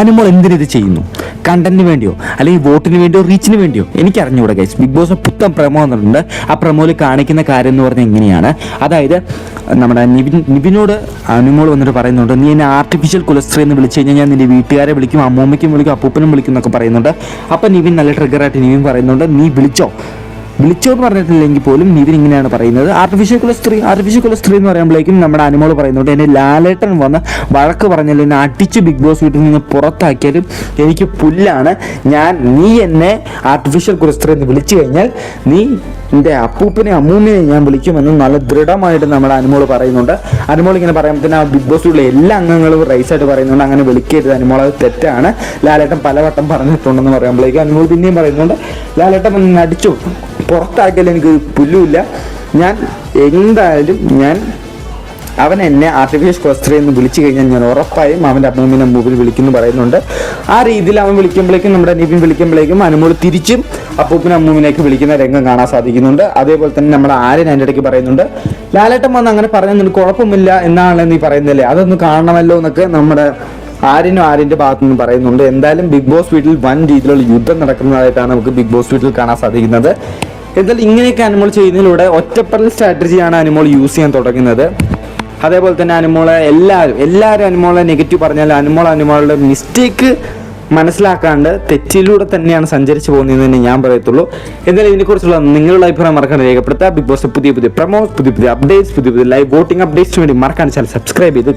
അനുമോൾ എന്തിനിത് ചെയ്യുന്നു? കണ്ടന്റിന് വേണ്ടിയോ അല്ലെങ്കിൽ വോട്ടിന് വേണ്ടിയോ റീച്ചിന് വേണ്ടിയോ? എനിക്ക് അറിഞ്ഞുകൂടെ ഗൈസ്. ബിഗ് ബോസ് പുത്തൻ പ്രമോ വന്നിട്ടുണ്ട്. ആ പ്രമോയിൽ കാണിക്കുന്ന കാര്യം എന്ന് പറഞ്ഞാൽ എങ്ങനെയാണ്, അതായത് നമ്മുടെ നിവിനോട് അനുമോൾ വന്നിട്ട് പറയുന്നുണ്ട്, നീ എന്നെ ആർട്ടിഫിഷ്യൽ കുലസ്ത്രീ എന്ന് വിളിച്ചു കഴിഞ്ഞാൽ ഞാൻ നിന്റെ വീട്ടുകാരെ വിളിക്കും, അമ്മൂമ്മയ്ക്കും വിളിക്കും, അപ്പൂപ്പനും വിളിക്കും എന്നൊക്കെ പറയുന്നുണ്ട്. അപ്പം നിവിൻ നല്ല ട്രിഗറായിട്ട് നിവിൻ പറയുന്നുണ്ട്, നീ വിളിച്ചോ എന്ന് പറഞ്ഞിട്ടില്ലെങ്കിൽ പോലും നിവിൻ ഇങ്ങനെയാണ് പറയുന്നത്, ആർട്ടിഫിഷ്യൽ കുലസ്ത്രീ എന്ന് പറയുമ്പോഴേക്കും നമ്മുടെ അനുമോൾ പറയുന്നുണ്ട്, എന്നെ ലാലേട്ടൻ വന്ന് വഴക്ക് പറഞ്ഞാലും എന്നെ അടിച്ച് ബിഗ് ബോസ് വീട്ടിൽ നിന്ന് പുറത്താക്കിയാലും എനിക്ക് പുല്ലാണ്. നീ എന്നെ ആർട്ടിഫിഷ്യൽ കുലസ്ത്രീ എന്ന് വിളിച്ചു കഴിഞ്ഞാൽ നീ എൻ്റെ അപ്പൂപ്പനെ അമ്മൂമ്മയെ ഞാൻ വിളിക്കുമെന്ന് നല്ല ദൃഢമായിട്ട് നമ്മുടെ അനുമോൾ പറയുന്നുണ്ട്. അനുമോൾ ഇങ്ങനെ പറയുമ്പോൾ ആ ബിഗ് ബോസിലുള്ള എല്ലാ അംഗങ്ങളും റൈസായിട്ട് പറയുന്നുണ്ട്, അങ്ങനെ വിളിക്കരുത് അനുമോൾ, അത് തെറ്റാണ്, ലാലേട്ടൻ പലവട്ടം പറഞ്ഞിട്ടുണ്ടെന്ന് പറയുമ്പോഴേക്കും അനുമോൾ പിന്നെയും പറയുന്നുണ്ട്, ലാലേട്ടൻ വന്ന് അടിച്ചു പുറത്താക്കിയാൽ എനിക്ക് പുല്ലുമില്ല, ഞാൻ അവൻ എന്നെ ആർട്ടിഫിഷ്യൽ കുലസ്ത്രീ എന്ന് വിളിച്ചു കഴിഞ്ഞാൽ ഞാൻ ഉറപ്പായും അവൻ്റെ അമ്മൂമ്മിനെ മൂവിൽ വിളിക്കുന്നു പറയുന്നുണ്ട്. ആ രീതിയിൽ അവൻ വിളിക്കുമ്പോഴേക്കും നമ്മുടെ നിവിൻ വിളിക്കുമ്പോഴേക്കും അനുമോൾ തിരിച്ചും അപ്പൂപ്പിനും അമ്മൂമ്മിനേക്ക് വിളിക്കുന്ന രംഗം കാണാൻ സാധിക്കുന്നുണ്ട്. അതേപോലെ തന്നെ നമ്മുടെ ആര്യൻ അതിൻ്റെ ഇടയ്ക്ക് പറയുന്നുണ്ട്, ലാലേട്ടൻ വന്ന് അങ്ങനെ പറഞ്ഞാൽ നിനക്ക് കുഴപ്പമില്ല എന്നാണല്ലോ നീ പറയുന്നില്ലേ, അതൊന്ന് കാണണമല്ലോ എന്നൊക്കെ നമ്മുടെ ആര്യൻ്റെ ഭാഗത്തു നിന്ന് പറയുന്നുണ്ട്. എന്തായാലും ബിഗ് ബോസ് വീട്ടിൽ വൻ രീതിയിലുള്ള യുദ്ധം നടക്കുന്നതായിട്ടാണ് നമുക്ക് ബിഗ് ബോസ് വീട്ടിൽ കാണാൻ സാധിക്കുന്നത്. എന്തായാലും ഇങ്ങനെയൊക്കെ അനുമോൾ ചെയ്യുന്നതിലൂടെ ഒറ്റപ്പെടൽ സ്ട്രാറ്റജിയാണ് അനുമോൾ യൂസ് ചെയ്യാൻ തുടങ്ങുന്നത്. അതേപോലെ തന്നെ എല്ലാവരും അനുമോളെ നെഗറ്റീവ് പറഞ്ഞാൽ അനുമോളുടെ മിസ്റ്റേക്ക് മനസ്സിലാക്കാണ്ട് തെറ്റിലൂടെ തന്നെയാണ് സഞ്ചരിച്ചു പോകുന്നതെന്ന് തന്നെ ഞാൻ പറയത്തുള്ളൂ. എന്തായാലും ഇതിനെക്കുറിച്ചുള്ള നിങ്ങളുടെ അഭിപ്രായം മറക്കാണ്ട് രേഖപ്പെടുത്തുക. ബിഗ് ബോസ് പുതിയ പ്രൊമോസ്, പുതിയ അപ്ഡേറ്റ്സ്, പുതിയ ലൈവ് വോട്ടിംഗ് അപ്ഡേറ്റ്സിന് വേണ്ടി മറക്കാണ്ട് ചാനൽ സബ്സ്ക്രൈബ് ചെയ്ത്